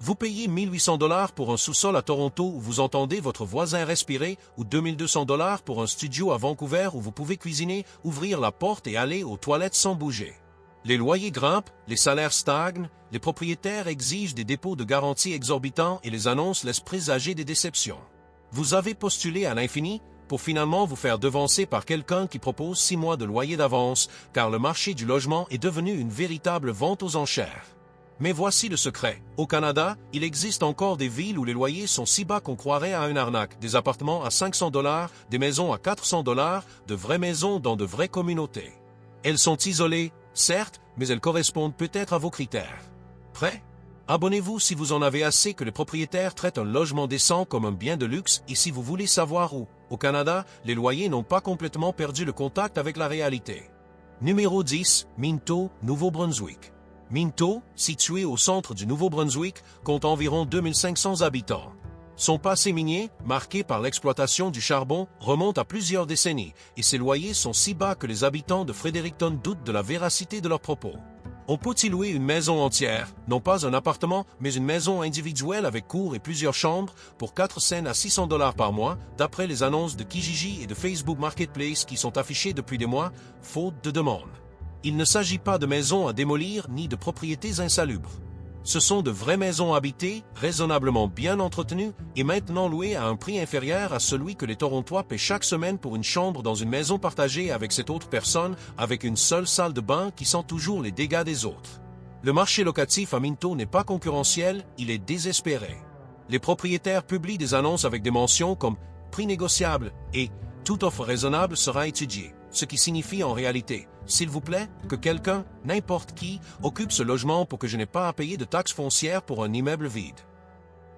Vous payez 1800 $ pour un sous-sol à Toronto où vous entendez votre voisin respirer ou 2200 $ pour un studio à Vancouver où vous pouvez cuisiner, ouvrir la porte et aller aux toilettes sans bouger. Les loyers grimpent, les salaires stagnent, les propriétaires exigent des dépôts de garantie exorbitants et les annonces laissent présager des déceptions. Vous avez postulé à l'infini pour finalement vous faire devancer par quelqu'un qui propose 6 mois de loyer d'avance car le marché du logement est devenu une véritable vente aux enchères. Mais voici le secret. Au Canada, il existe encore des villes où les loyers sont si bas qu'on croirait à une arnaque. Des appartements à 500 $, des maisons à 400 $, de vraies maisons dans de vraies communautés. Elles sont isolées, certes, mais elles correspondent peut-être à vos critères. Prêt? Abonnez-vous si vous en avez assez que les propriétaires traitent un logement décent comme un bien de luxe et si vous voulez savoir où, au Canada, les loyers n'ont pas complètement perdu le contact avec la réalité. Numéro 10, Minto, Nouveau-Brunswick. Minto, situé au centre du Nouveau-Brunswick, compte environ 2500 habitants. Son passé minier, marqué par l'exploitation du charbon, remonte à plusieurs décennies et ses loyers sont si bas que les habitants de Fredericton doutent de la véracité de leurs propos. On peut y louer une maison entière, non pas un appartement, mais une maison individuelle avec cour et plusieurs chambres, pour 4 cents à 600 $ par mois, d'après les annonces de Kijiji et de Facebook Marketplace qui sont affichées depuis des mois, faute de demande. Il ne s'agit pas de maisons à démolir ni de propriétés insalubres. Ce sont de vraies maisons habitées, raisonnablement bien entretenues et maintenant louées à un prix inférieur à celui que les Torontois paient chaque semaine pour une chambre dans une maison partagée avec cette autre personne, avec une seule salle de bain qui sent toujours les dégâts des autres. Le marché locatif à Minto n'est pas concurrentiel, il est désespéré. Les propriétaires publient des annonces avec des mentions comme « prix négociable » et « toute offre raisonnable sera étudiée », ce qui signifie en réalité « s'il vous plaît, que quelqu'un, n'importe qui, occupe ce logement pour que je n'ai pas à payer de taxes foncières pour un immeuble vide ».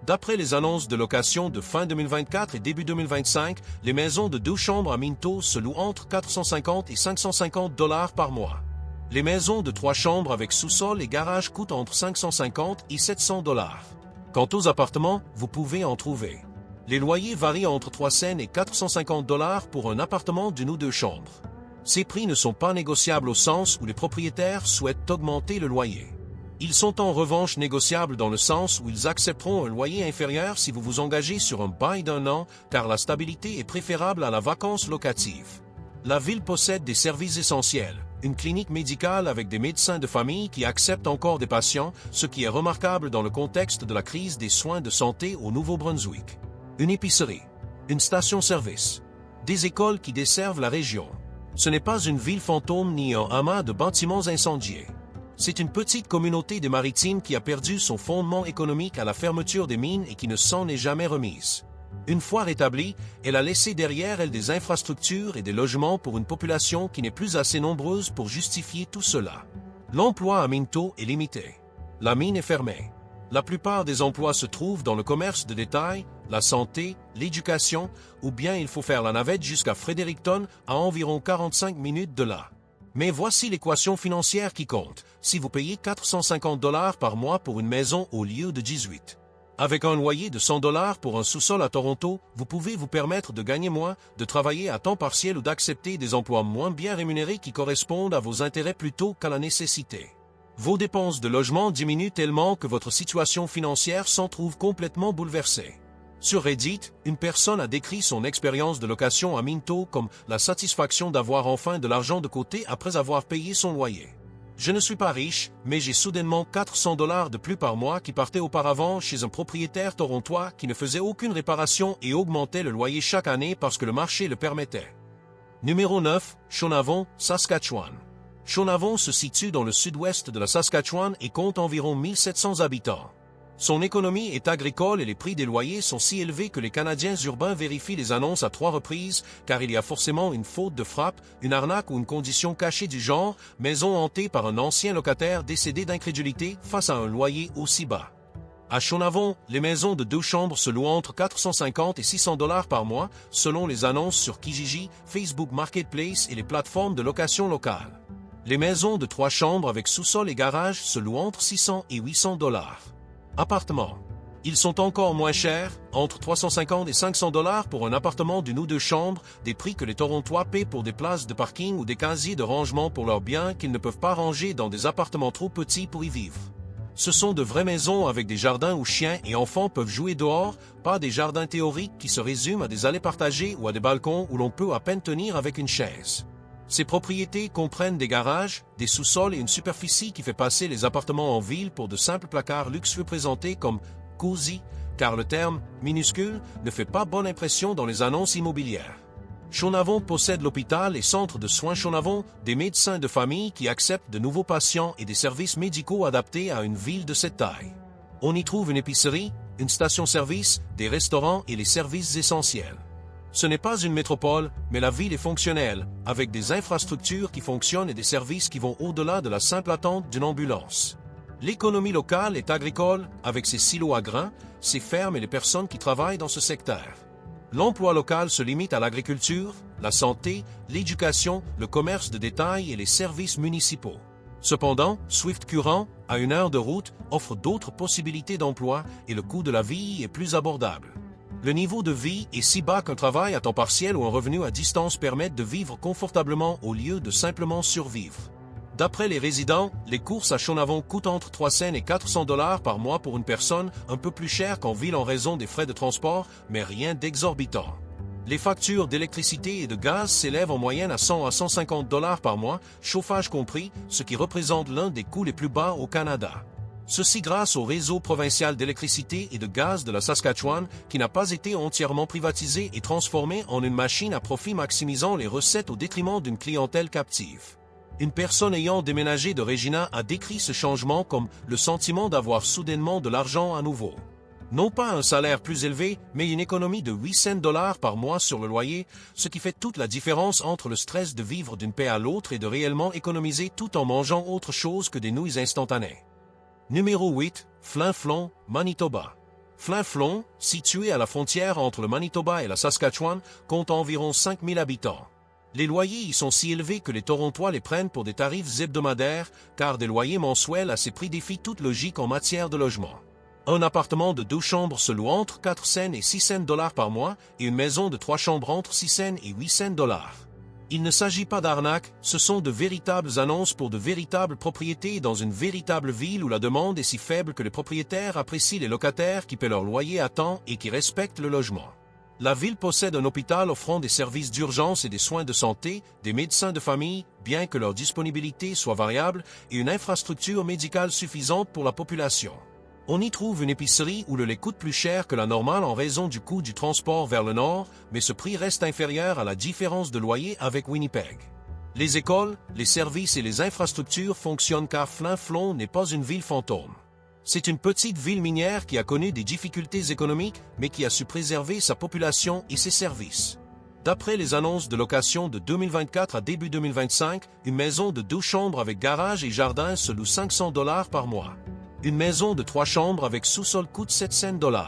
D'après les annonces de location de fin 2024 et début 2025, les maisons de 2 chambres à Minto se louent entre 450 et 550 $ par mois. Les maisons de 3 chambres avec sous-sol et garage coûtent entre 550 et 700 $. Quant aux appartements, vous pouvez en trouver. Les loyers varient entre 300 et 450 $ pour un appartement d'une ou 2 chambres. Ces prix ne sont pas négociables au sens où les propriétaires souhaitent augmenter le loyer. Ils sont en revanche négociables dans le sens où ils accepteront un loyer inférieur si vous vous engagez sur un bail d'1 an, car la stabilité est préférable à la vacance locative. La ville possède des services essentiels, une clinique médicale avec des médecins de famille qui acceptent encore des patients, ce qui est remarquable dans le contexte de la crise des soins de santé au Nouveau-Brunswick. Une épicerie, une station-service, des écoles qui desservent la région. Ce n'est pas une ville fantôme ni un amas de bâtiments incendiés. C'est une petite communauté des Maritimes qui a perdu son fondement économique à la fermeture des mines et qui ne s'en est jamais remise. Une fois rétablie, elle a laissé derrière elle des infrastructures et des logements pour une population qui n'est plus assez nombreuse pour justifier tout cela. L'emploi à Minto est limité. La mine est fermée. La plupart des emplois se trouvent dans le commerce de détail, la santé, l'éducation, ou bien il faut faire la navette jusqu'à Fredericton à environ 45 minutes de là. Mais voici l'équation financière qui compte, si vous payez 450 $ par mois pour une maison au lieu de 18. Avec un loyer de 100 $ pour un sous-sol à Toronto, vous pouvez vous permettre de gagner moins, de travailler à temps partiel ou d'accepter des emplois moins bien rémunérés qui correspondent à vos intérêts plutôt qu'à la nécessité. Vos dépenses de logement diminuent tellement que votre situation financière s'en trouve complètement bouleversée. Sur Reddit, une personne a décrit son expérience de location à Minto comme la satisfaction d'avoir enfin de l'argent de côté après avoir payé son loyer. Je ne suis pas riche, mais j'ai soudainement 400 $ de plus par mois qui partaient auparavant chez un propriétaire torontois qui ne faisait aucune réparation et augmentait le loyer chaque année parce que le marché le permettait. Numéro 9, Shonavon, Saskatchewan. Shonavon se situe dans le sud-ouest de la Saskatchewan et compte environ 1700 habitants. Son économie est agricole et les prix des loyers sont si élevés que les Canadiens urbains vérifient les annonces à 3 reprises car il y a forcément une faute de frappe, une arnaque ou une condition cachée du genre « maison hantée par un ancien locataire décédé d'incrédulité face à un loyer aussi bas ». À Shonavon, les maisons de 2 chambres se louent entre 450 et 600 $ par mois selon les annonces sur Kijiji, Facebook Marketplace et les plateformes de location locales. Les maisons de 3 chambres avec sous-sol et garage se louent entre 600 et 800 $. Appartements. Ils sont encore moins chers, entre 350 et 500 $ pour un appartement d'une ou 2 chambres, des prix que les Torontois paient pour des places de parking ou des casiers de rangement pour leurs biens qu'ils ne peuvent pas ranger dans des appartements trop petits pour y vivre. Ce sont de vraies maisons avec des jardins où chiens et enfants peuvent jouer dehors, pas des jardins théoriques qui se résument à des allées partagées ou à des balcons où l'on peut à peine tenir avec une chaise. Ces propriétés comprennent des garages, des sous-sols et une superficie qui fait passer les appartements en ville pour de simples placards luxueux présentés comme « cosy », car le terme « minuscule » ne fait pas bonne impression dans les annonces immobilières. Shaunavon possède l'hôpital et centre de soins Shaunavon, des médecins de famille qui acceptent de nouveaux patients et des services médicaux adaptés à une ville de cette taille. On y trouve une épicerie, une station-service, des restaurants et les services essentiels. Ce n'est pas une métropole, mais la ville est fonctionnelle, avec des infrastructures qui fonctionnent et des services qui vont au-delà de la simple attente d'une ambulance. L'économie locale est agricole, avec ses silos à grains, ses fermes et les personnes qui travaillent dans ce secteur. L'emploi local se limite à l'agriculture, la santé, l'éducation, le commerce de détail et les services municipaux. Cependant, Swift Current, à 1 heure de route, offre d'autres possibilités d'emploi et le coût de la vie est plus abordable. Le niveau de vie est si bas qu'un travail à temps partiel ou un revenu à distance permettent de vivre confortablement au lieu de simplement survivre. D'après les résidents, les courses à Shaunavon coûtent entre 300 et 400 $ par mois pour une personne, un peu plus cher qu'en ville en raison des frais de transport, mais rien d'exorbitant. Les factures d'électricité et de gaz s'élèvent en moyenne à 100 à 150 $ par mois, chauffage compris, ce qui représente l'un des coûts les plus bas au Canada. Ceci grâce au réseau provincial d'électricité et de gaz de la Saskatchewan qui n'a pas été entièrement privatisé et transformé en une machine à profit maximisant les recettes au détriment d'une clientèle captive. Une personne ayant déménagé de Regina a décrit ce changement comme le sentiment d'avoir soudainement de l'argent à nouveau. Non pas un salaire plus élevé, mais une économie de 800 $ par mois sur le loyer, ce qui fait toute la différence entre le stress de vivre d'une paix à l'autre et de réellement économiser tout en mangeant autre chose que des nouilles instantanées. Numéro 8, Flin Flon, Manitoba. Flin Flon, situé à la frontière entre le Manitoba et la Saskatchewan, compte environ 5000 habitants. Les loyers y sont si élevés que les Torontois les prennent pour des tarifs hebdomadaires, car des loyers mensuels à ces prix défient toute logique en matière de logement. Un appartement de 2 chambres se loue entre 400 et 600 $ par mois et une maison de 3 chambres entre 600 et 800 $. Il ne s'agit pas d'arnaque, ce sont de véritables annonces pour de véritables propriétés dans une véritable ville où la demande est si faible que les propriétaires apprécient les locataires qui paient leur loyer à temps et qui respectent le logement. La ville possède un hôpital offrant des services d'urgence et des soins de santé, des médecins de famille, bien que leur disponibilité soit variable, et une infrastructure médicale suffisante pour la population. On y trouve une épicerie où le lait coûte plus cher que la normale en raison du coût du transport vers le nord, mais ce prix reste inférieur à la différence de loyer avec Winnipeg. Les écoles, les services et les infrastructures fonctionnent car Flin Flon n'est pas une ville fantôme. C'est une petite ville minière qui a connu des difficultés économiques, mais qui a su préserver sa population et ses services. D'après les annonces de location de 2024 à début 2025, une maison de 2 chambres avec garage et jardin se loue 500 $ par mois. Une maison de 3 chambres avec sous-sol coûte 700 $.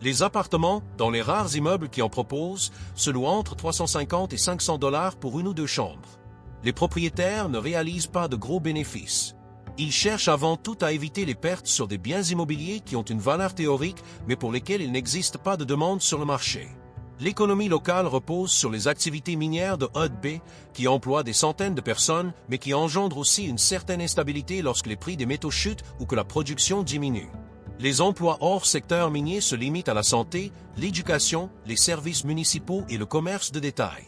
Les appartements, dans les rares immeubles qui en proposent, se louent entre 350 et 500 $ pour 1 ou 2 chambres. Les propriétaires ne réalisent pas de gros bénéfices. Ils cherchent avant tout à éviter les pertes sur des biens immobiliers qui ont une valeur théorique, mais pour lesquels il n'existe pas de demande sur le marché. L'économie locale repose sur les activités minières de Hudbay, qui emploient des centaines de personnes, mais qui engendrent aussi une certaine instabilité lorsque les prix des métaux chutent ou que la production diminue. Les emplois hors secteur minier se limitent à la santé, l'éducation, les services municipaux et le commerce de détail.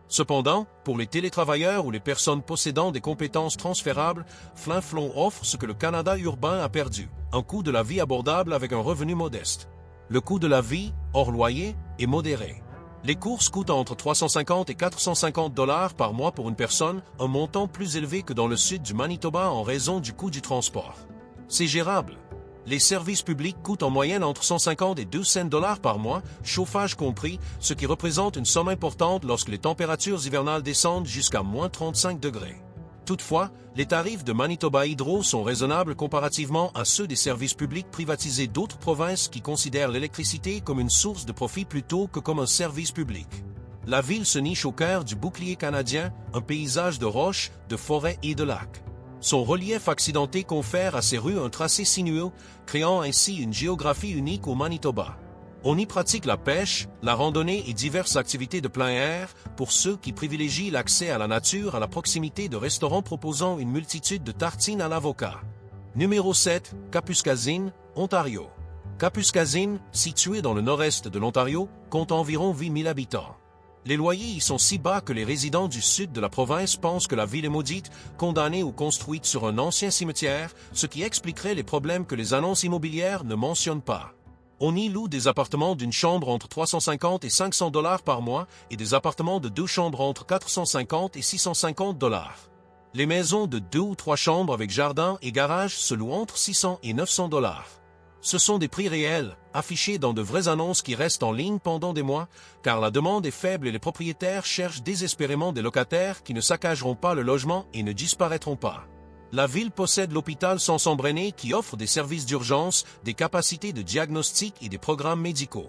Cependant, pour les télétravailleurs ou les personnes possédant des compétences transférables, Flin Flon offre ce que le Canada urbain a perdu, un coût de la vie abordable avec un revenu modeste. Le coût de la vie, hors loyer, est modéré. Les courses coûtent entre 350 et 450 $ par mois pour une personne, un montant plus élevé que dans le sud du Manitoba en raison du coût du transport. C'est gérable. Les services publics coûtent en moyenne entre 150 et 200 $ par mois, chauffage compris, ce qui représente une somme importante lorsque les températures hivernales descendent jusqu'à moins 35 degrés. Toutefois, les tarifs de Manitoba Hydro sont raisonnables comparativement à ceux des services publics privatisés d'autres provinces qui considèrent l'électricité comme une source de profit plutôt que comme un service public. La ville se niche au cœur du bouclier canadien, un paysage de roches, de forêts et de lacs. Son relief accidenté confère à ses rues un tracé sinueux, créant ainsi une géographie unique au Manitoba. On y pratique la pêche, la randonnée et diverses activités de plein air pour ceux qui privilégient l'accès à la nature à la proximité de restaurants proposant une multitude de tartines à l'avocat. Numéro 7, Kapuskasing, Ontario. Kapuskasing, situé dans le nord-est de l'Ontario, compte environ 8000 habitants. Les loyers y sont si bas que les résidents du sud de la province pensent que la ville est maudite, condamnée ou construite sur un ancien cimetière, ce qui expliquerait les problèmes que les annonces immobilières ne mentionnent pas. On y loue des appartements d'une chambre entre 350 et 500 $ par mois et des appartements de 2 chambres entre 450 et 650 $. Les maisons de 2 ou 3 chambres avec jardin et garage se louent entre 600 et 900 $. Ce sont des prix réels, affichés dans de vraies annonces qui restent en ligne pendant des mois, car la demande est faible et les propriétaires cherchent désespérément des locataires qui ne saccageront pas le logement et ne disparaîtront pas. La ville possède l'hôpital Samson-Brené qui offre des services d'urgence, des capacités de diagnostic et des programmes médicaux.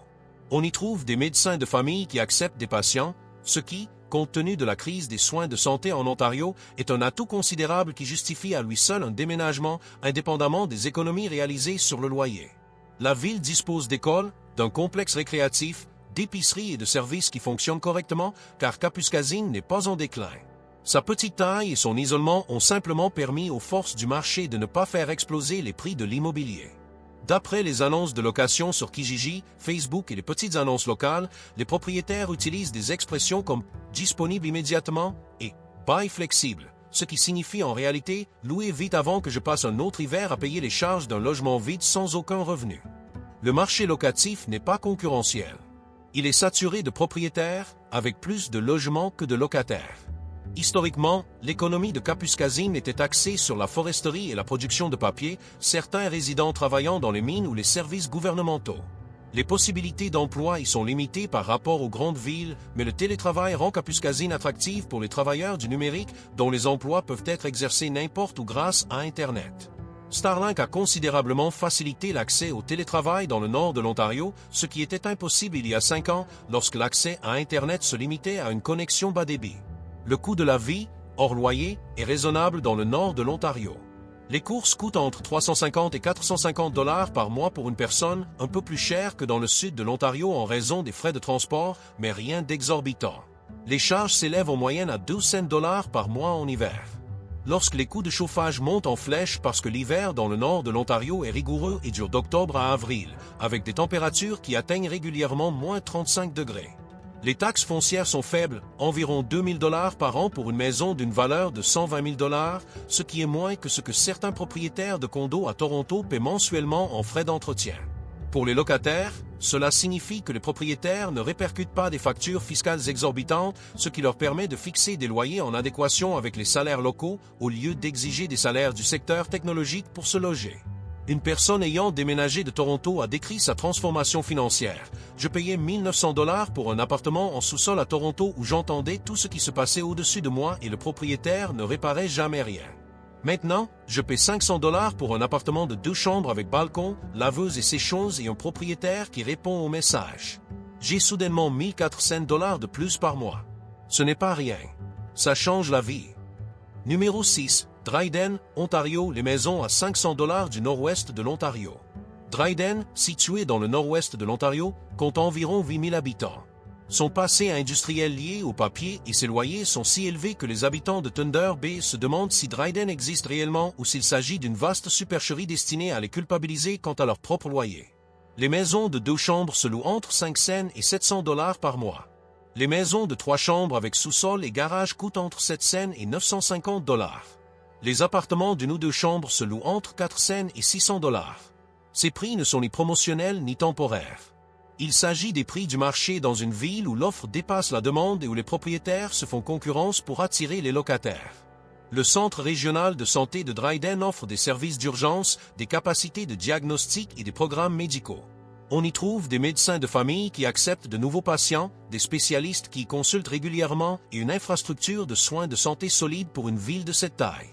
On y trouve des médecins de famille qui acceptent des patients, ce qui, compte tenu de la crise des soins de santé en Ontario, est un atout considérable qui justifie à lui seul un déménagement, indépendamment des économies réalisées sur le loyer. La ville dispose d'écoles, d'un complexe récréatif, d'épiceries et de services qui fonctionnent correctement, car Kapuskasing n'est pas en déclin. Sa petite taille et son isolement ont simplement permis aux forces du marché de ne pas faire exploser les prix de l'immobilier. D'après les annonces de location sur Kijiji, Facebook et les petites annonces locales, les propriétaires utilisent des expressions comme « disponible immédiatement » et « bail flexible », ce qui signifie en réalité « louer vite avant que je passe un autre hiver à payer les charges d'un logement vide sans aucun revenu ». Le marché locatif n'est pas concurrentiel. Il est saturé de propriétaires, avec plus de logements que de locataires. Historiquement, l'économie de Kapuskasing était axée sur la foresterie et la production de papier, certains résidents travaillant dans les mines ou les services gouvernementaux. Les possibilités d'emploi y sont limitées par rapport aux grandes villes, mais le télétravail rend Kapuskasing attractive pour les travailleurs du numérique dont les emplois peuvent être exercés n'importe où grâce à Internet. Starlink a considérablement facilité l'accès au télétravail dans le nord de l'Ontario, ce qui était impossible il y a 5 ans lorsque l'accès à Internet se limitait à une connexion bas débit. Le coût de la vie, hors loyer, est raisonnable dans le nord de l'Ontario. Les courses coûtent entre 350 et 450 $ par mois pour une personne, un peu plus cher que dans le sud de l'Ontario en raison des frais de transport, mais rien d'exorbitant. Les charges s'élèvent en moyenne à 200 $ par mois en hiver. Lorsque les coûts de chauffage montent en flèche parce que l'hiver dans le nord de l'Ontario est rigoureux et dure d'octobre à avril, avec des températures qui atteignent régulièrement moins 35 degrés. Les taxes foncières sont faibles, environ 2000 $ par an pour une maison d'une valeur de 120 000 $, ce qui est moins que ce que certains propriétaires de condos à Toronto paient mensuellement en frais d'entretien. Pour les locataires, cela signifie que les propriétaires ne répercutent pas des factures fiscales exorbitantes, ce qui leur permet de fixer des loyers en adéquation avec les salaires locaux au lieu d'exiger des salaires du secteur technologique pour se loger. Une personne ayant déménagé de Toronto a décrit sa transformation financière. Je payais 1900 $ pour un appartement en sous-sol à Toronto où j'entendais tout ce qui se passait au-dessus de moi et le propriétaire ne réparait jamais rien. Maintenant, je paie 500 $ pour un appartement de 2 chambres avec balcon, laveuse et sécheuse et un propriétaire qui répond aux messages. J'ai soudainement 1400 $ de plus par mois. Ce n'est pas rien. Ça change la vie. Numéro 6. Dryden, Ontario, les maisons à 500 $ du nord-ouest de l'Ontario. Dryden, situé dans le nord-ouest de l'Ontario, compte environ 8000 habitants. Son passé industriel lié au papier et ses loyers sont si élevés que les habitants de Thunder Bay se demandent si Dryden existe réellement ou s'il s'agit d'une vaste supercherie destinée à les culpabiliser quant à leur propre loyer. Les maisons de 2 chambres se louent entre 500 et 700 $ par mois. Les maisons de 3 chambres avec sous-sol et garage coûtent entre 700 et 950 $. Les appartements d'une ou 2 chambres se louent entre 400 et 600 $. Ces prix ne sont ni promotionnels ni temporaires. Il s'agit des prix du marché dans une ville où l'offre dépasse la demande et où les propriétaires se font concurrence pour attirer les locataires. Le Centre régional de santé de Dryden offre des services d'urgence, des capacités de diagnostic et des programmes médicaux. On y trouve des médecins de famille qui acceptent de nouveaux patients, des spécialistes qui y consultent régulièrement et une infrastructure de soins de santé solide pour une ville de cette taille.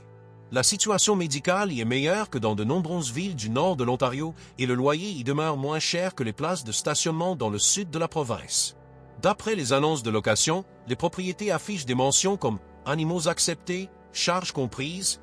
La situation médicale y est meilleure que dans de nombreuses villes du nord de l'Ontario et le loyer y demeure moins cher que les places de stationnement dans le sud de la province. D'après les annonces de location, les propriétés affichent des mentions comme « animaux acceptés »,« charges comprises »,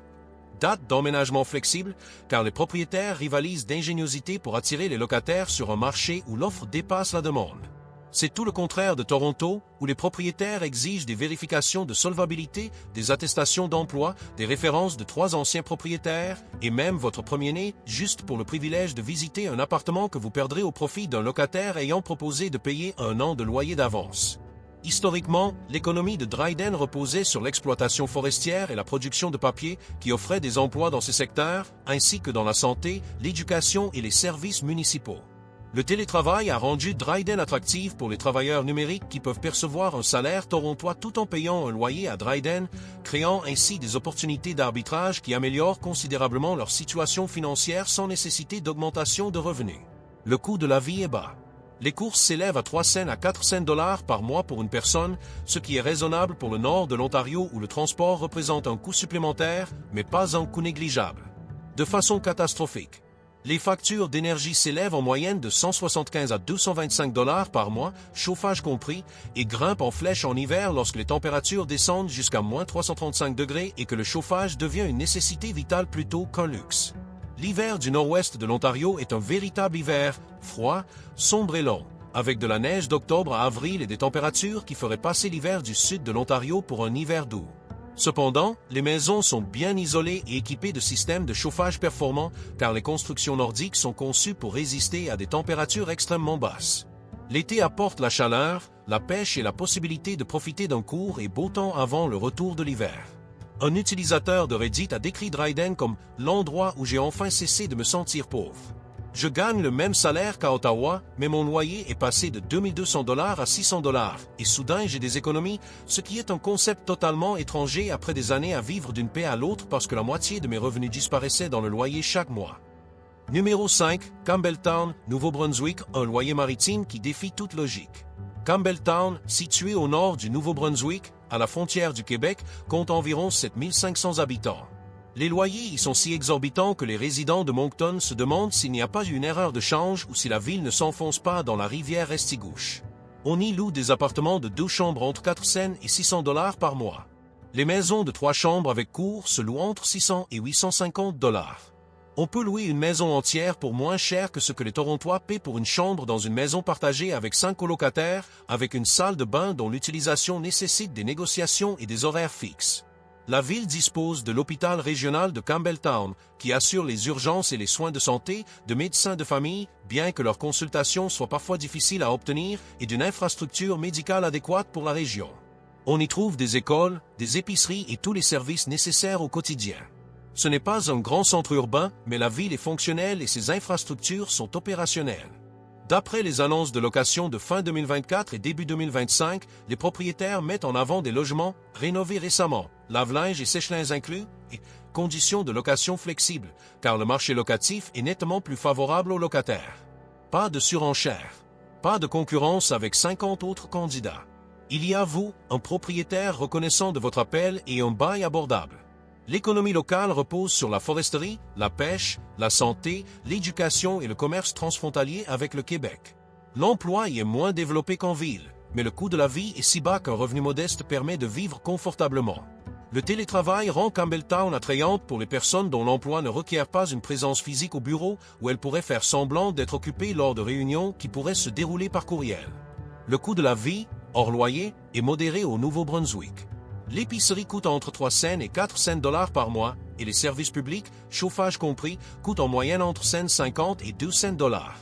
date d'emménagement flexible, car les propriétaires rivalisent d'ingéniosité pour attirer les locataires sur un marché où l'offre dépasse la demande. C'est tout le contraire de Toronto, où les propriétaires exigent des vérifications de solvabilité, des attestations d'emploi, des références de 3 anciens propriétaires, et même votre premier-né, juste pour le privilège de visiter un appartement que vous perdrez au profit d'un locataire ayant proposé de payer 1 an de loyer d'avance. Historiquement, l'économie de Dryden reposait sur l'exploitation forestière et la production de papier qui offraient des emplois dans ces secteurs, ainsi que dans la santé, l'éducation et les services municipaux. Le télétravail a rendu Dryden attractif pour les travailleurs numériques qui peuvent percevoir un salaire torontois tout en payant un loyer à Dryden, créant ainsi des opportunités d'arbitrage qui améliorent considérablement leur situation financière sans nécessité d'augmentation de revenus. Le coût de la vie est bas. Les courses s'élèvent à 3 cents à 4 cents dollars par mois pour une personne, ce qui est raisonnable pour le nord de l'Ontario où le transport représente un coût supplémentaire, mais pas un coût négligeable. De façon catastrophique. Les factures d'énergie s'élèvent en moyenne de 175 à 225 dollars par mois, chauffage compris, et grimpent en flèche en hiver lorsque les températures descendent jusqu'à moins 335 degrés et que le chauffage devient une nécessité vitale plutôt qu'un luxe. L'hiver du nord-ouest de l'Ontario est un véritable hiver, froid, sombre et long, avec de la neige d'octobre à avril et des températures qui feraient passer l'hiver du sud de l'Ontario pour un hiver doux. Cependant, les maisons sont bien isolées et équipées de systèmes de chauffage performants car les constructions nordiques sont conçues pour résister à des températures extrêmement basses. L'été apporte la chaleur, la pêche et la possibilité de profiter d'un court et beau temps avant le retour de l'hiver. Un utilisateur de Reddit a décrit Dryden comme « l'endroit où j'ai enfin cessé de me sentir pauvre ». Je gagne le même salaire qu'à Ottawa, mais mon loyer est passé de 2200 dollars à 600 dollars, et soudain j'ai des économies, ce qui est un concept totalement étranger après des années à vivre d'une paix à l'autre parce que la moitié de mes revenus disparaissaient dans le loyer chaque mois. Numéro 5, Campbelltown, Nouveau-Brunswick, un loyer maritime qui défie toute logique. Campbelltown, situé au nord du Nouveau-Brunswick, à la frontière du Québec, compte environ 7500 habitants. Les loyers y sont si exorbitants que les résidents de Moncton se demandent s'il n'y a pas une erreur de change ou si la ville ne s'enfonce pas dans la rivière Restigouche. On y loue des appartements de 2 chambres entre 4 cents et 600 dollars par mois. Les maisons de 3 chambres avec cour se louent entre 600 et 850 dollars. On peut louer une maison entière pour moins cher que ce que les Torontois paient pour une chambre dans une maison partagée avec 5 colocataires, avec une salle de bain dont l'utilisation nécessite des négociations et des horaires fixes. La ville dispose de l'hôpital régional de Campbelltown, qui assure les urgences et les soins de santé, de médecins de famille, bien que leurs consultations soient parfois difficiles à obtenir, et d'une infrastructure médicale adéquate pour la région. On y trouve des écoles, des épiceries et tous les services nécessaires au quotidien. Ce n'est pas un grand centre urbain, mais la ville est fonctionnelle et ses infrastructures sont opérationnelles. D'après les annonces de location de fin 2024 et début 2025, les propriétaires mettent en avant des logements rénovés récemment, lave-linge et sèche-linge inclus, et conditions de location flexibles, car le marché locatif est nettement plus favorable aux locataires. Pas de surenchère. Pas de concurrence avec 50 autres candidats. Il y a vous, un propriétaire reconnaissant de votre appel et un bail abordable. L'économie locale repose sur la foresterie, la pêche, la santé, l'éducation et le commerce transfrontalier avec le Québec. L'emploi y est moins développé qu'en ville, mais le coût de la vie est si bas qu'un revenu modeste permet de vivre confortablement. Le télétravail rend Campbelltown attrayante pour les personnes dont l'emploi ne requiert pas une présence physique au bureau où elles pourraient faire semblant d'être occupées lors de réunions qui pourraient se dérouler par courriel. Le coût de la vie, hors loyer, est modéré au Nouveau-Brunswick. L'épicerie coûte entre 3 cents et 4 cents dollars par mois et les services publics, chauffage compris, coûtent en moyenne entre 150 et 200 dollars.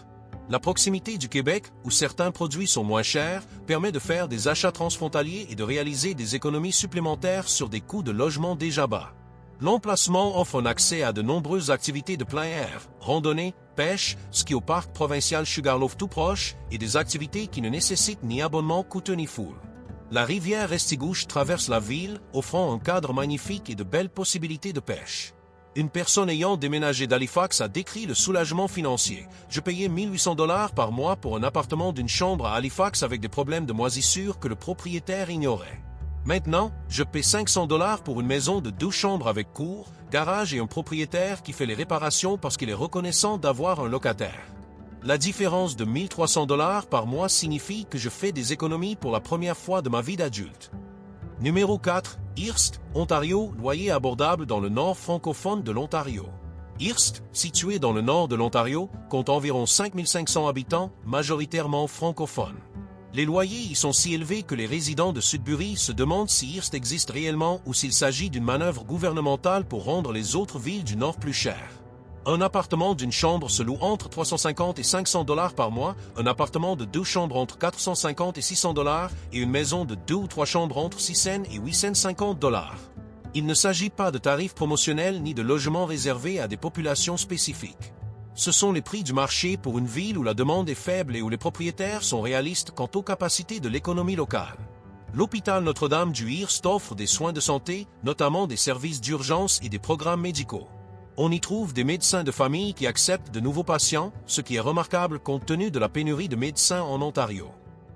La proximité du Québec, où certains produits sont moins chers, permet de faire des achats transfrontaliers et de réaliser des économies supplémentaires sur des coûts de logement déjà bas. L'emplacement offre un accès à de nombreuses activités de plein air, randonnée, pêche, ski au parc provincial Sugarloaf tout proche et des activités qui ne nécessitent ni abonnement coûteux ni foule. La rivière Restigouche traverse la ville, offrant un cadre magnifique et de belles possibilités de pêche. Une personne ayant déménagé d'Halifax a décrit le soulagement financier. Je payais 1800 dollars par mois pour un appartement d'une chambre à Halifax avec des problèmes de moisissure que le propriétaire ignorait. Maintenant, je paie 500 dollars pour une maison de 2 chambres avec cour, garage et un propriétaire qui fait les réparations parce qu'il est reconnaissant d'avoir un locataire. La différence de 1300 dollars par mois signifie que je fais des économies pour la première fois de ma vie d'adulte. Numéro 4, Hearst, Ontario, loyer abordable dans le nord francophone de l'Ontario. Hearst, situé dans le nord de l'Ontario, compte environ 5500 habitants, majoritairement francophones. Les loyers y sont si élevés que les résidents de Sudbury se demandent si Hearst existe réellement ou s'il s'agit d'une manœuvre gouvernementale pour rendre les autres villes du Nord plus chères. Un appartement d'une chambre se loue entre 350 et 500 $ par mois, un appartement de 2 chambres entre 450 et 600 $ et une maison de 2 ou 3 chambres entre 600 et 850 $. Il ne s'agit pas de tarifs promotionnels ni de logements réservés à des populations spécifiques. Ce sont les prix du marché pour une ville où la demande est faible et où les propriétaires sont réalistes quant aux capacités de l'économie locale. L'hôpital Notre-Dame du Hearst offre des soins de santé, notamment des services d'urgence et des programmes médicaux. On y trouve des médecins de famille qui acceptent de nouveaux patients, ce qui est remarquable compte tenu de la pénurie de médecins en Ontario.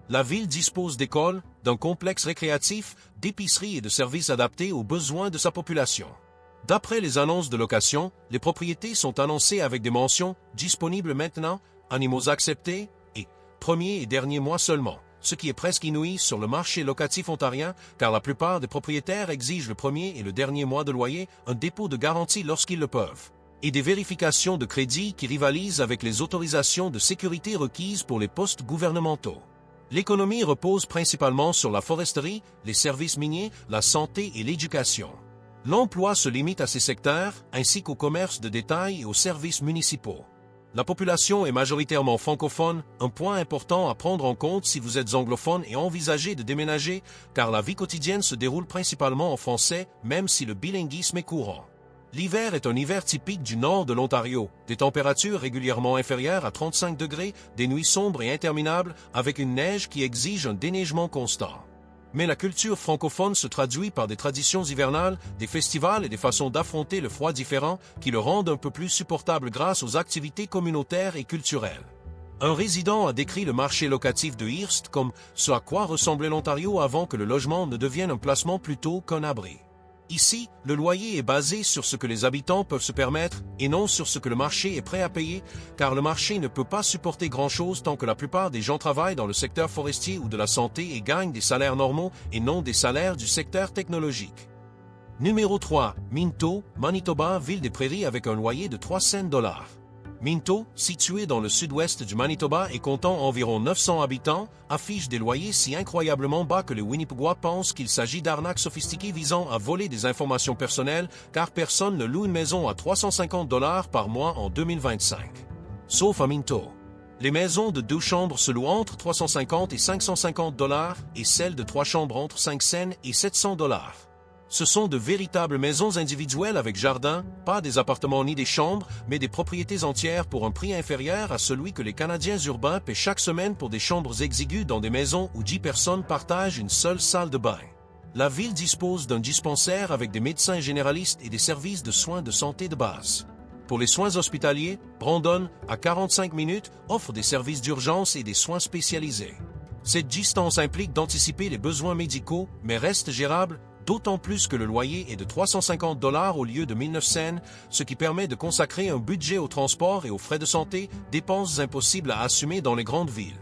La ville dispose d'écoles, d'un complexe récréatif, d'épiceries et de services adaptés aux besoins de sa population. D'après les annonces de location, les propriétés sont annoncées avec des mentions « Disponibles maintenant »,« Animaux acceptés » et « Premier et dernier mois seulement », ce qui est presque inouï sur le marché locatif ontarien car la plupart des propriétaires exigent le premier et le dernier mois de loyer, un dépôt de garantie lorsqu'ils le peuvent, et des vérifications de crédit qui rivalisent avec les autorisations de sécurité requises pour les postes gouvernementaux. L'économie repose principalement sur la foresterie, les services miniers, la santé et l'éducation. L'emploi se limite à ces secteurs, ainsi qu'au commerce de détail et aux services municipaux. La population est majoritairement francophone, un point important à prendre en compte si vous êtes anglophone et envisagez de déménager, car la vie quotidienne se déroule principalement en français, même si le bilinguisme est courant. L'hiver est un hiver typique du nord de l'Ontario, des températures régulièrement inférieures à 35 degrés, des nuits sombres et interminables, avec une neige qui exige un déneigement constant. Mais la culture francophone se traduit par des traditions hivernales, des festivals et des façons d'affronter le froid différents qui le rendent un peu plus supportable grâce aux activités communautaires et culturelles. Un résident a décrit le marché locatif de Hearst comme ce à quoi ressemblait l'Ontario avant que le logement ne devienne un placement plutôt qu'un abri. Ici, le loyer est basé sur ce que les habitants peuvent se permettre et non sur ce que le marché est prêt à payer, car le marché ne peut pas supporter grand-chose tant que la plupart des gens travaillent dans le secteur forestier ou de la santé et gagnent des salaires normaux et non des salaires du secteur technologique. Numéro 3. Minto, Manitoba, ville des prairies avec un loyer de 300 $. Minto, situé dans le sud-ouest du Manitoba et comptant environ 900 habitants, affiche des loyers si incroyablement bas que les Winnipégois pensent qu'il s'agit d'arnaques sophistiquées visant à voler des informations personnelles, car personne ne loue une maison à 350 $ par mois en 2025. Sauf à Minto. Les maisons de 2 chambres se louent entre 350 et 550 $ et celles de 3 chambres entre 500 et 700 $. Ce sont de véritables maisons individuelles avec jardin, pas des appartements ni des chambres, mais des propriétés entières pour un prix inférieur à celui que les Canadiens urbains paient chaque semaine pour des chambres exiguës dans des maisons où 10 personnes partagent une seule salle de bain. La ville dispose d'un dispensaire avec des médecins généralistes et des services de soins de santé de base. Pour les soins hospitaliers, Brandon, à 45 minutes, offre des services d'urgence et des soins spécialisés. Cette distance implique d'anticiper les besoins médicaux, mais reste gérable, d'autant plus que le loyer est de 350 $ au lieu de 1900, ce qui permet de consacrer un budget au transport et aux frais de santé, dépenses impossibles à assumer dans les grandes villes.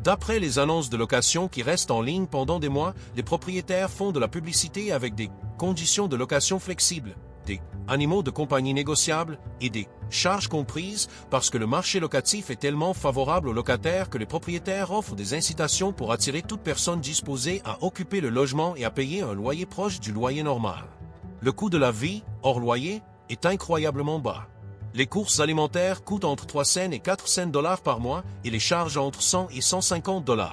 D'après les annonces de location qui restent en ligne pendant des mois, les propriétaires font de la publicité avec des conditions de location flexibles, des animaux de compagnie négociables et des charges comprises parce que le marché locatif est tellement favorable aux locataires que les propriétaires offrent des incitations pour attirer toute personne disposée à occuper le logement et à payer un loyer proche du loyer normal. Le coût de la vie, hors loyer, est incroyablement bas. Les courses alimentaires coûtent entre 300 et 400 $ par mois et les charges entre 100 et 150 $.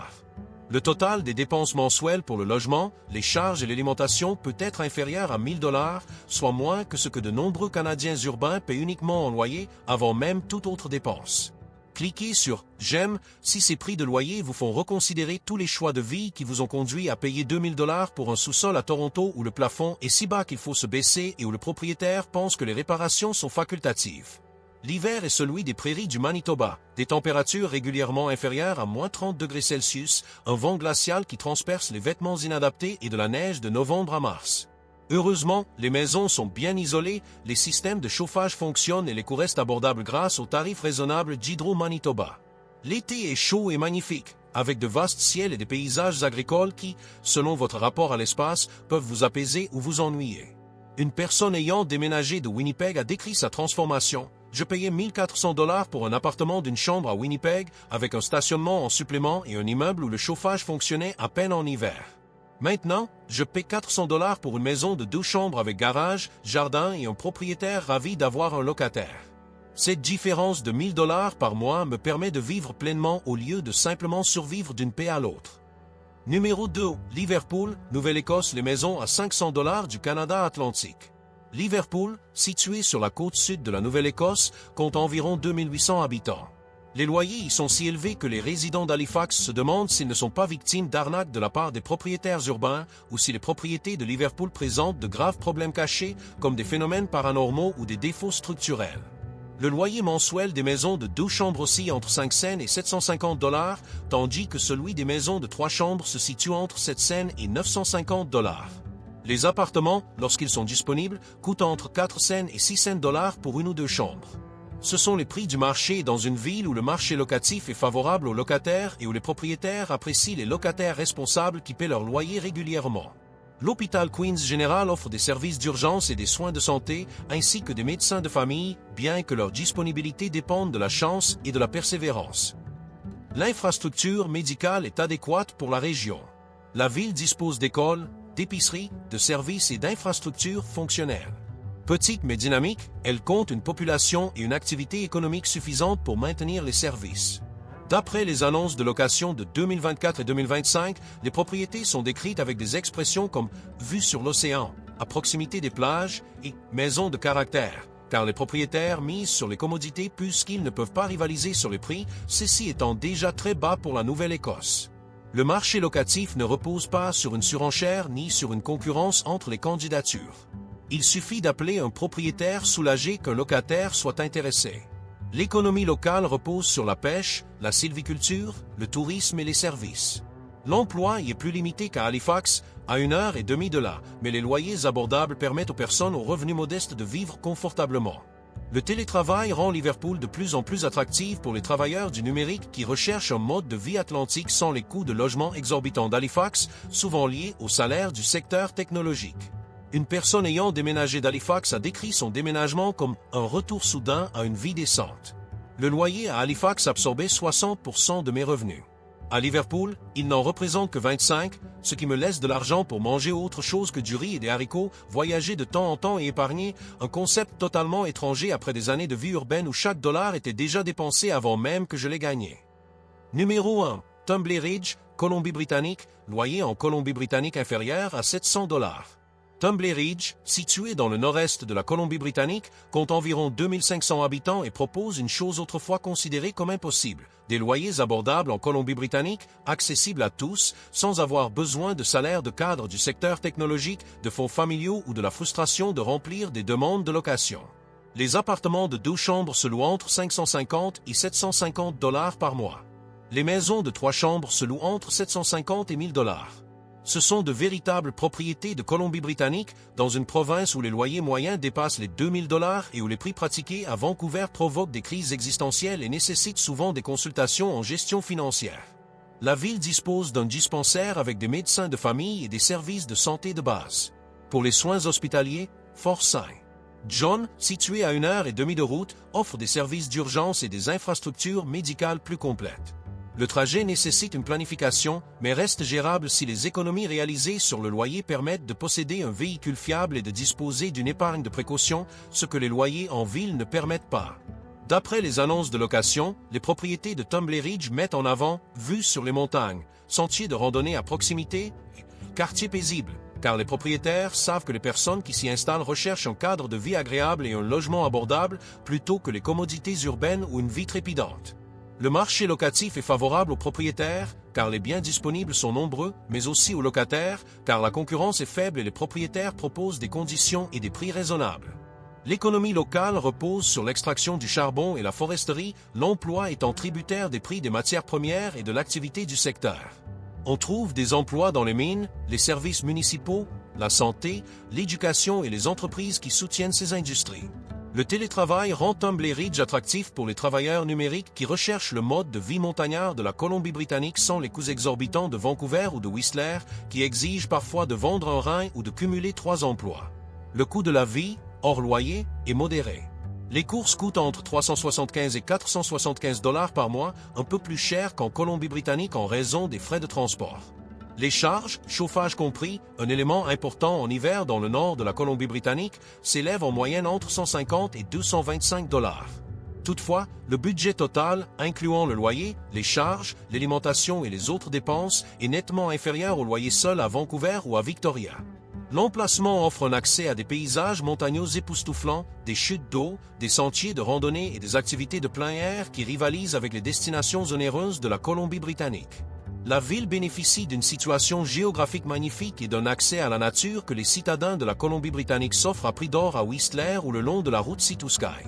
Le total des dépenses mensuelles pour le logement, les charges et l'alimentation peut être inférieur à 1000 $, soit moins que ce que de nombreux Canadiens urbains paient uniquement en loyer avant même toute autre dépense. Cliquez sur « J'aime » si ces prix de loyer vous font reconsidérer tous les choix de vie qui vous ont conduit à payer 2000 $ pour un sous-sol à Toronto où le plafond est si bas qu'il faut se baisser et où le propriétaire pense que les réparations sont facultatives. L'hiver est celui des prairies du Manitoba, des températures régulièrement inférieures à moins 30 degrés Celsius, un vent glacial qui transperce les vêtements inadaptés et de la neige de novembre à mars. Heureusement, les maisons sont bien isolées, les systèmes de chauffage fonctionnent et les coûts restent abordables grâce aux tarifs raisonnables d'Hydro Manitoba. L'été est chaud et magnifique, avec de vastes ciels et des paysages agricoles qui, selon votre rapport à l'espace, peuvent vous apaiser ou vous ennuyer. Une personne ayant déménagé de Winnipeg a décrit sa transformation. « Je payais 1400 $ pour un appartement d'une chambre à Winnipeg avec un stationnement en supplément et un immeuble où le chauffage fonctionnait à peine en hiver. Maintenant, je paie 400 $ pour une maison de 2 chambres avec garage, jardin et un propriétaire ravi d'avoir un locataire. Cette différence de 1000 $ par mois me permet de vivre pleinement au lieu de simplement survivre d'une paie à l'autre. Numéro 2. Liverpool, Nouvelle-Écosse. Les maisons à 500 $ du Canada Atlantique. Liverpool, situé sur la côte sud de la Nouvelle-Écosse, compte environ 2800 habitants. Les loyers y sont si élevés que les résidents d'Halifax se demandent s'ils ne sont pas victimes d'arnaques de la part des propriétaires urbains ou si les propriétés de Liverpool présentent de graves problèmes cachés comme des phénomènes paranormaux ou des défauts structurels. Le loyer mensuel des maisons de 2 chambres oscille entre 5 cents et 750 $, tandis que celui des maisons de 3 chambres se situe entre 7 cents et 950 $. Les appartements, lorsqu'ils sont disponibles, coûtent entre 4 cents et 6 cents $ pour 1 ou 2 chambres. Ce sont les prix du marché dans une ville où le marché locatif est favorable aux locataires et où les propriétaires apprécient les locataires responsables qui paient leur loyer régulièrement. L'hôpital Queen's General offre des services d'urgence et des soins de santé, ainsi que des médecins de famille, bien que leur disponibilité dépende de la chance et de la persévérance. L'infrastructure médicale est adéquate pour la région. La ville dispose d'écoles, d'épiceries, de services et d'infrastructures fonctionnelles. Petite mais dynamique, elle compte une population et une activité économique suffisante pour maintenir les services. D'après les annonces de location de 2024 et 2025, les propriétés sont décrites avec des expressions comme « vue sur l'océan », à proximité des plages et « maison de caractère », car les propriétaires misent sur les commodités puisqu'ils ne peuvent pas rivaliser sur les prix, ceci étant déjà très bas pour la Nouvelle-Écosse. Le marché locatif ne repose pas sur une surenchère ni sur une concurrence entre les candidatures. Il suffit d'appeler un propriétaire soulagé qu'un locataire soit intéressé. L'économie locale repose sur la pêche, la sylviculture, le tourisme et les services. L'emploi y est plus limité qu'à Halifax, à 1h30 de là, mais les loyers abordables permettent aux personnes aux revenus modestes de vivre confortablement. Le télétravail rend Liverpool de plus en plus attractive pour les travailleurs du numérique qui recherchent un mode de vie atlantique sans les coûts de logement exorbitants d'Halifax, souvent liés au salaire du secteur technologique. Une personne ayant déménagé d'Halifax a décrit son déménagement comme un retour soudain à une vie décente. Le loyer à Halifax absorbait 60% de mes revenus. À Liverpool, il n'en représente que 25, ce qui me laisse de l'argent pour manger autre chose que du riz et des haricots, voyager de temps en temps et épargner, un concept totalement étranger après des années de vie urbaine où chaque dollar était déjà dépensé avant même que je l'ai gagné. Numéro 1. Tumbley Ridge, Colombie-Britannique, loyer en Colombie-Britannique inférieur à 700 $. Tumbley Ridge, situé dans le nord-est de la Colombie-Britannique, compte environ 2500 habitants et propose une chose autrefois considérée comme impossible, des loyers abordables en Colombie-Britannique, accessibles à tous, sans avoir besoin de salaire de cadre du secteur technologique, de fonds familiaux ou de la frustration de remplir des demandes de location. Les appartements de 2 chambres se louent entre 550 et 750 $ par mois. Les maisons de 3 chambres se louent entre 750 et 1000 $. Ce sont de véritables propriétés de Colombie-Britannique, dans une province où les loyers moyens dépassent les 2000 $ et où les prix pratiqués à Vancouver provoquent des crises existentielles et nécessitent souvent des consultations en gestion financière. La ville dispose d'un dispensaire avec des médecins de famille et des services de santé de base. Pour les soins hospitaliers, Fort St. John, situé à 1h30 de route, offre des services d'urgence et des infrastructures médicales plus complètes. Le trajet nécessite une planification, mais reste gérable si les économies réalisées sur le loyer permettent de posséder un véhicule fiable et de disposer d'une épargne de précaution, ce que les loyers en ville ne permettent pas. D'après les annonces de location, les propriétés de Tumbley Ridge mettent en avant vue sur les montagnes, sentiers de randonnée à proximité, quartier paisible, car les propriétaires savent que les personnes qui s'y installent recherchent un cadre de vie agréable et un logement abordable plutôt que les commodités urbaines ou une vie trépidante. Le marché locatif est favorable aux propriétaires, car les biens disponibles sont nombreux, mais aussi aux locataires, car la concurrence est faible et les propriétaires proposent des conditions et des prix raisonnables. L'économie locale repose sur l'extraction du charbon et la foresterie, l'emploi étant tributaire des prix des matières premières et de l'activité du secteur. On trouve des emplois dans les mines, les services municipaux, la santé, l'éducation et les entreprises qui soutiennent ces industries. Le télétravail rend Tumbley Ridge attractif pour les travailleurs numériques qui recherchent le mode de vie montagnard de la Colombie-Britannique sans les coûts exorbitants de Vancouver ou de Whistler, qui exigent parfois de vendre un rein ou de cumuler 3 emplois. Le coût de la vie, hors loyer, est modéré. Les courses coûtent entre 375 et 475 dollars par mois, un peu plus cher qu'en Colombie-Britannique en raison des frais de transport. Les charges, chauffage compris, un élément important en hiver dans le nord de la Colombie-Britannique, s'élèvent en moyenne entre 150 et 225 dollars. Toutefois, le budget total, incluant le loyer, les charges, l'alimentation et les autres dépenses, est nettement inférieur au loyer seul à Vancouver ou à Victoria. L'emplacement offre un accès à des paysages montagneux époustouflants, des chutes d'eau, des sentiers de randonnée et des activités de plein air qui rivalisent avec les destinations onéreuses de la Colombie-Britannique. La ville bénéficie d'une situation géographique magnifique et d'un accès à la nature que les citadins de la Colombie-Britannique s'offrent à prix d'or à Whistler ou le long de la route Sea-to-Sky.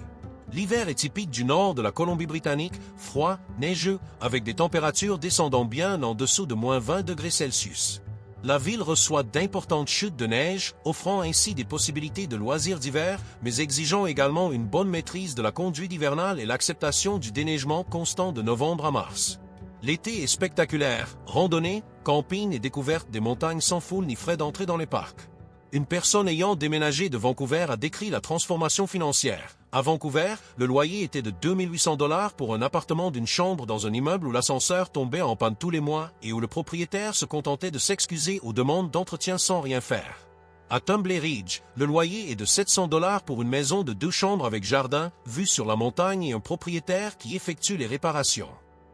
L'hiver est typique du nord de la Colombie-Britannique, froid, neigeux, avec des températures descendant bien en dessous de -20 degrés Celsius. La ville reçoit d'importantes chutes de neige, offrant ainsi des possibilités de loisirs d'hiver, mais exigeant également une bonne maîtrise de la conduite hivernale et l'acceptation du déneigement constant de novembre à mars. L'été est spectaculaire, randonnée, camping et découverte des montagnes sans foule ni frais d'entrée dans les parcs. Une personne ayant déménagé de Vancouver a décrit la transformation financière. À Vancouver, le loyer était de 2800 dollars pour un appartement d'une chambre dans un immeuble où l'ascenseur tombait en panne tous les mois et où le propriétaire se contentait de s'excuser aux demandes d'entretien sans rien faire. À Tumbler Ridge, le loyer est de 700 dollars pour une maison de 2 chambres avec jardin, vue sur la montagne et un propriétaire qui effectue les réparations.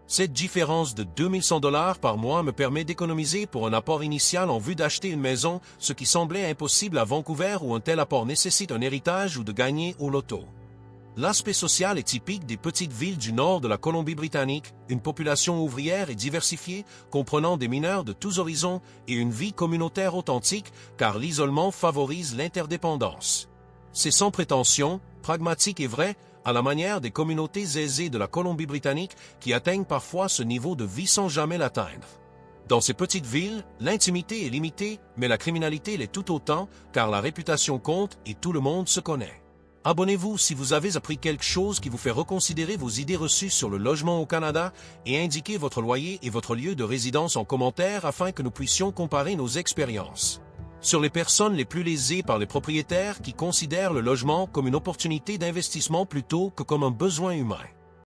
Cette différence de 2100 dollars par mois me permet d'économiser pour un apport initial en vue d'acheter une maison, ce qui semblait impossible à Vancouver où un tel apport nécessite un héritage ou de gagner au loto. L'aspect social est typique des petites villes du nord de la Colombie-Britannique, une population ouvrière et diversifiée, comprenant des mineurs de tous horizons et une vie communautaire authentique, car l'isolement favorise l'interdépendance. C'est sans prétention, pragmatique et vrai, à la manière des communautés aisées de la Colombie-Britannique qui atteignent parfois ce niveau de vie sans jamais l'atteindre. Dans ces petites villes, l'intimité est limitée, mais la criminalité l'est tout autant, car la réputation compte et tout le monde se connaît. Abonnez-vous si vous avez appris quelque chose qui vous fait reconsidérer vos idées reçues sur le logement au Canada et indiquez votre loyer et votre lieu de résidence en commentaire afin que nous puissions comparer nos expériences. Sur les personnes les plus lésées par les propriétaires qui considèrent le logement comme une opportunité d'investissement plutôt que comme un besoin humain.